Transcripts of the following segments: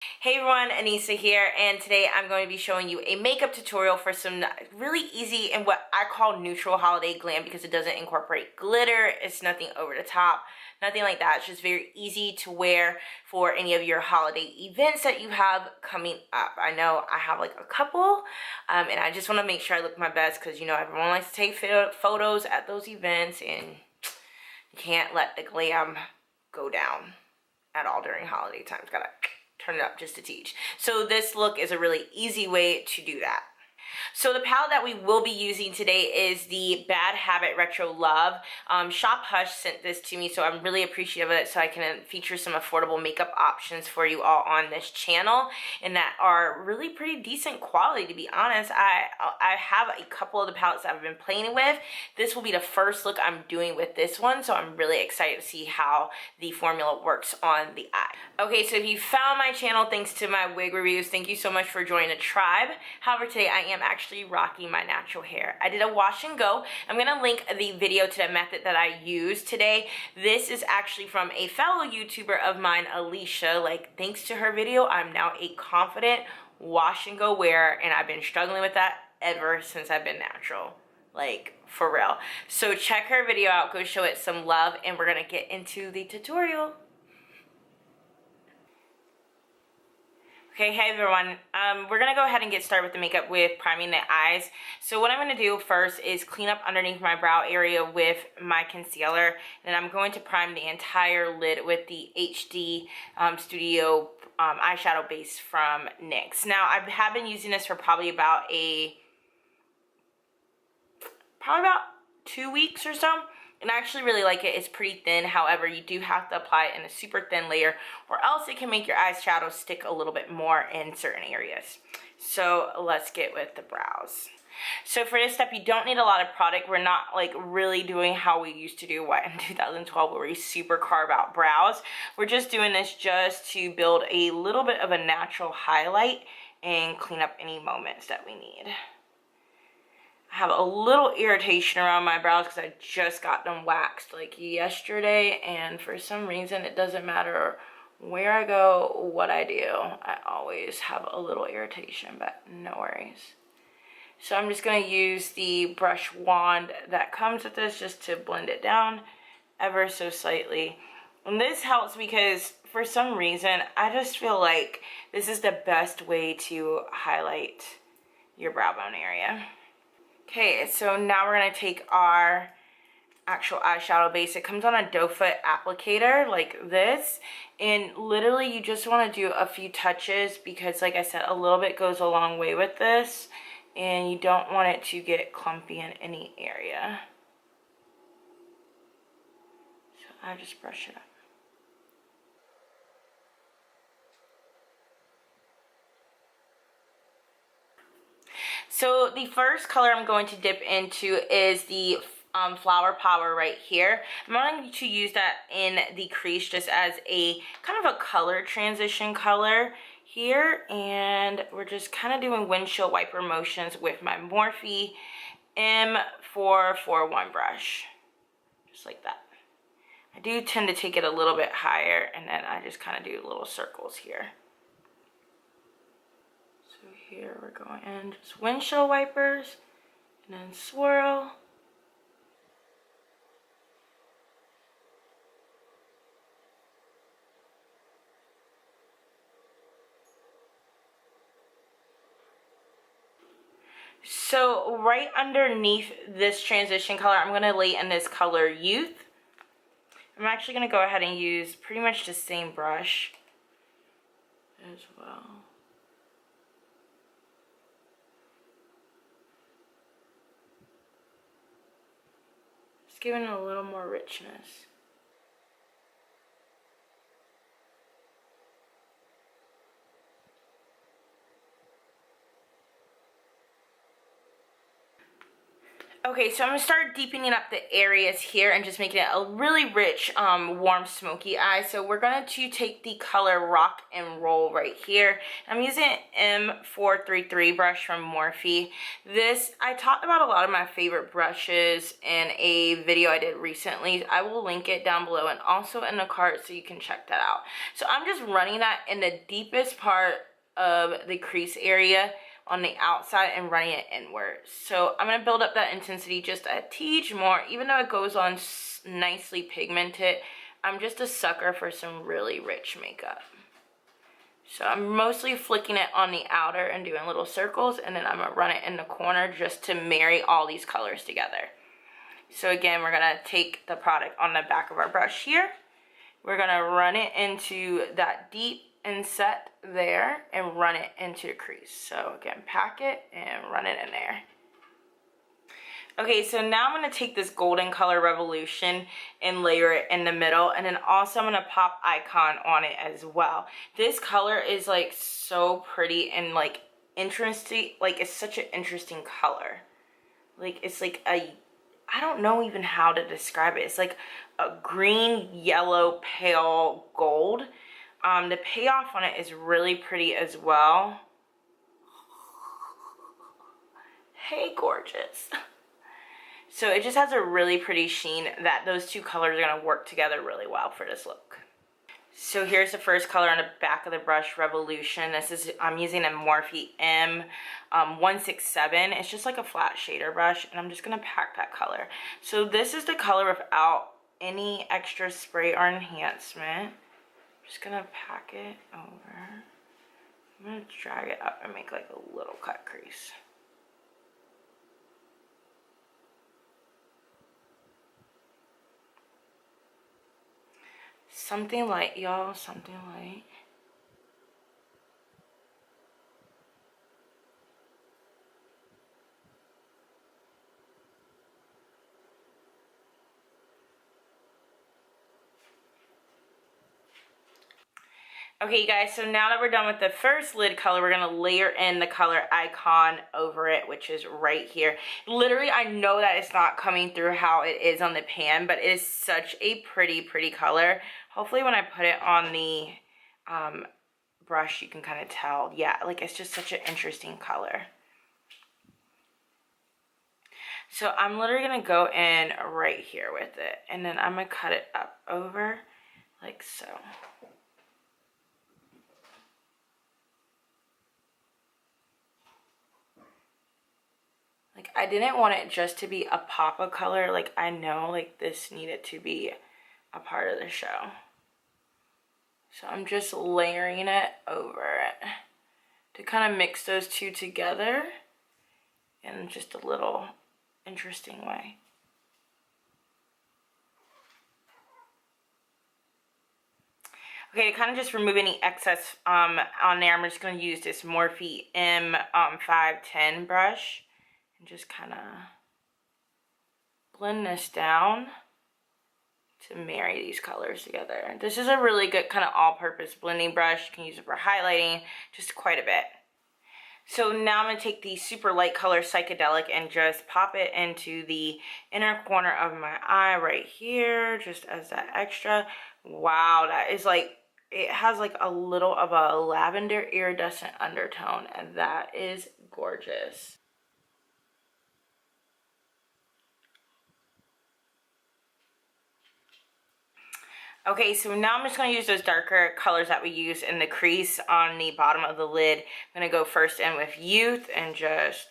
Hey everyone, Anissa here, and today I'm going to be showing you a makeup tutorial for some really easy and what I call neutral holiday glam because it doesn't incorporate glitter, it's nothing over the top, nothing like that. It's just very easy to wear for any of your holiday events that you have coming up. I know I have like a couple, and I just want to make sure I look my best because you know everyone likes to take photos at those events, and you can't let the glam go down at all during holiday times. Gotta turn it up just to teach. So this look is a really easy way to do that. So the palette that we will be using today is the Bad Habit Retro Love. Shop Hush sent this to me, so I'm really appreciative of it, so I can feature some affordable makeup options for you all on this channel, and that are really pretty decent quality, to be honest. I have a couple of the palettes that I've been playing with. This will be the first look I'm doing with this one, so I'm really excited to see how the formula works on the eye. Okay, so if you found my channel thanks to my wig reviews, thank you so much for joining the tribe. However, today I am actually rocking my natural hair. I did a wash and go. I'm gonna link the video to the method that I used today. This is actually from a fellow YouTuber of mine, Alicia. Like, thanks to her video, I'm now a confident wash and go wearer, and I've been struggling with that ever since I've been natural. Like, for real. So check her video out, go show it some love, and we're gonna get into the tutorial. Okay, hey everyone, we're gonna go ahead and get started with the makeup with priming the eyes. So what I'm gonna do first is clean up underneath my brow area with my concealer, and I'm going to prime the entire lid with the HD Studio eyeshadow base from NYX. Now, I have been using this for probably about 2 weeks or so. And I actually really like it. It's pretty thin. However, you do have to apply it in a super thin layer, or else it can make your eyeshadow stick a little bit more in certain areas. So let's get with the brows. So for this step, you don't need a lot of product. We're not like really doing how we used to do in 2012, where we super carve out brows. We're just doing this just to build a little bit of a natural highlight and clean up any moments that we need. I have a little irritation around my brows because I just got them waxed like yesterday, and for some reason it doesn't matter where I go, what I do, I always have a little irritation, but no worries. So I'm just going to use the brush wand that comes with this just to blend it down ever so slightly. And this helps because for some reason I just feel like this is the best way to highlight your brow bone area. Okay, so now we're going to take our actual eyeshadow base. It comes on a doe foot applicator like this, and literally you just want to do a few touches because, like I said, a little bit goes a long way with this, and you don't want it to get clumpy in any area. So I just brush it up. So the first color I'm going to dip into is the Flower Power right here. I'm going to use that in the crease just as a kind of a color transition color here, and we're just kind of doing windshield wiper motions with my Morphe M441 brush, just like that. I do tend to take it a little bit higher, and then I just kind of do little circles here. Here we're going in just windshield wipers, and then swirl. So right underneath this transition color, I'm going to lay in this color Youth. I'm actually going to go ahead and use pretty much the same brush as well. Giving it a little more richness. Okay, so I'm going to start deepening up the areas here and just making it a really rich, warm, smoky eye. So we're going to take the color Rock and Roll right here. I'm using an M433 brush from Morphe. This, I talked about a lot of my favorite brushes in a video I did recently. I will link it down below and also in the card so you can check that out. So I'm just running that in the deepest part of the crease area on the outside and running it inwards. So I'm going to build up that intensity just a teeny more. Even though it goes on nicely pigmented, I'm just a sucker for some really rich makeup. So I'm mostly flicking it on the outer and doing little circles, and then I'm going to run it in the corner just to marry all these colors together. So again, we're going to take the product on the back of our brush here. We're going to run it into that deep inset there and run it into the crease. So again, pack it and run it in there. Okay, so now I'm going to take this golden color Revolution and layer it in the middle, and then also I'm going to pop Icon on it as well. This color is like so pretty and like interesting, like it's such an interesting color. Like it's like a, I don't know even how to describe it. It's like a green, yellow, pale gold. The payoff on it is really pretty as well. Hey, gorgeous. So it just has a really pretty sheen that those two colors are going to work together really well for this look. So here's the first color on the back of the brush, Revolution. This is, I'm using a Morphe M167. It's just like a flat shader brush, and I'm just going to pack that color. So this is the color without any extra spray or enhancement. Just gonna pack it over. I'm gonna drag it up and make like a little cut crease. Something light, y'all, something light. Okay, guys, so now that we're done with the first lid color, we're going to layer in the color Icon over it, which is right here. Literally, I know that it's not coming through how it is on the pan, but it is such a pretty, pretty color. Hopefully when I put it on the brush, you can kind of tell. Yeah, like it's just such an interesting color. So I'm literally going to go in right here with it, and then I'm going to cut it up over like so. Like, I didn't want it just to be a pop of color. Like, I know, like, this needed to be a part of the show. So I'm just layering it over it to kind of mix those two together in just a little interesting way. Okay, to kind of just remove any excess on there, I'm just going to use this Morphe M510 brush. And just kind of blend this down to marry these colors together. This is a really good kind of all-purpose blending brush. You can use it for highlighting, just quite a bit. So now I'm going to take the super light color Psychedelic and just pop it into the inner corner of my eye right here, just as that extra. Wow, that is like, it has like a little of a lavender iridescent undertone, and that is gorgeous. Okay, so now I'm just going to use those darker colors that we use in the crease on the bottom of the lid. I'm going to go first in with Youth and just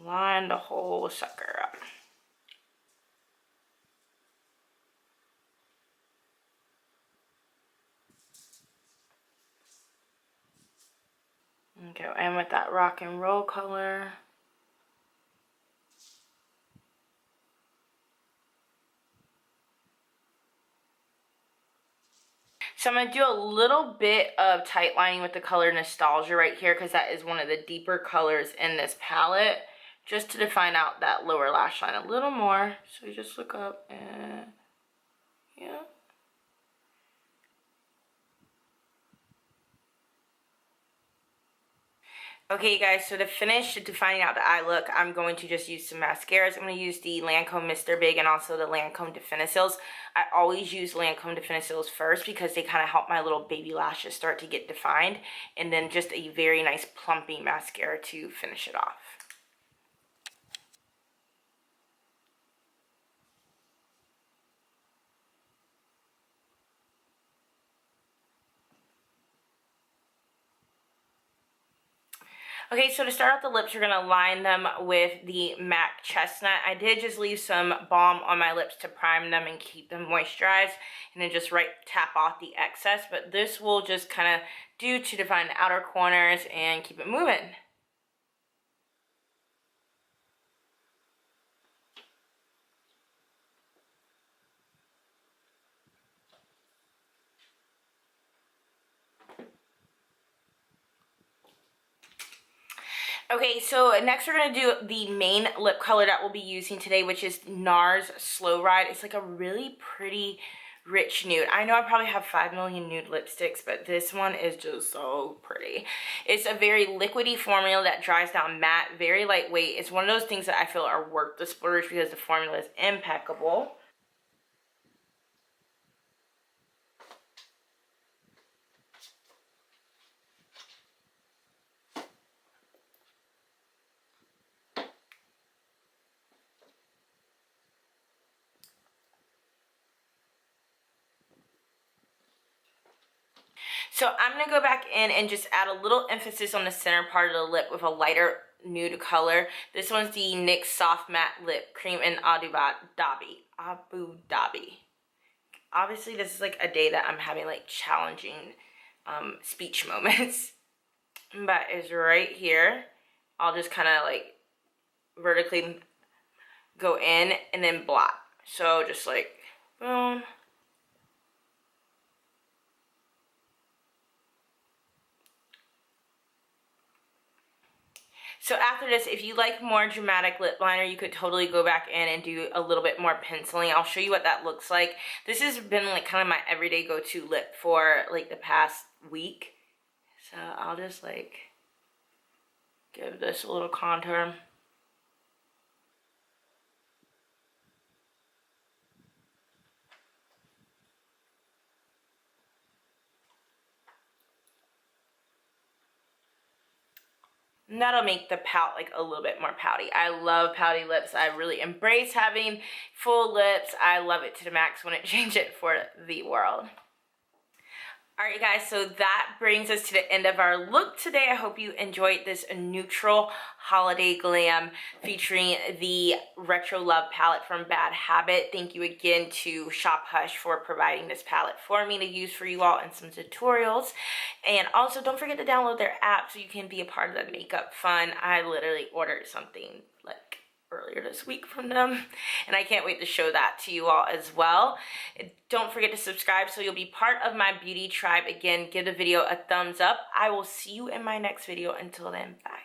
line the whole sucker up. And go in with that Rock and Roll color. So I'm going to do a little bit of tight lining with the color Nostalgia right here, because that is one of the deeper colors in this palette, just to define out that lower lash line a little more. So you just look up and, yeah. Okay, you guys, so to finish defining out the eye look, I'm going to just use some mascaras. I'm going to use the Lancome Mr. Big and also the Lancome Definicils. I always use Lancome Definicils first because they kind of help my little baby lashes start to get defined. And then just a very nice plumping mascara to finish it off. Okay, so to start off the lips, you're going to line them with the MAC Chestnut. I did just leave some balm on my lips to prime them and keep them moisturized, and then just tap off the excess, but this will just kind of do to define the outer corners and keep it moving. Okay, so next we're going to do the main lip color that we'll be using today, which is NARS Slow Ride. It's like a really pretty rich nude. I know I probably have 5 million nude lipsticks, but this one is just so pretty. It's a very liquidy formula that dries down matte, very lightweight. It's one of those things that I feel are worth the splurge because the formula is impeccable. So I'm going to go back in and just add a little emphasis on the center part of the lip with a lighter nude color. This one's the NYX Soft Matte Lip Cream in Abu Dhabi. Obviously, this is like a day that I'm having like challenging speech moments. But it's right here. I'll just kind of like vertically go in and then blot. So just like, boom. So after this, if you like more dramatic lip liner, you could totally go back in and do a little bit more penciling. I'll show you what that looks like. This has been like kind of my everyday go-to lip for like the past week. So I'll just like give this a little contour. And that'll make the pout like a little bit more pouty. I love pouty lips. I really embrace having full lips. I love it to the max. Wouldn't change it for the world. Alright guys, so that brings us to the end of our look today. I hope you enjoyed this neutral holiday glam featuring the Retro Love palette from Bad Habit. Thank you again to Shop Hush for providing this palette for me to use for you all in some tutorials. And also don't forget to download their app so you can be a part of the makeup fun. I literally ordered something like earlier this week from them, and I can't wait to show that to you all as well. Don't forget to subscribe so you'll be part of my beauty tribe. Again, give the video a thumbs up. I will see you in my next video. Until then, bye.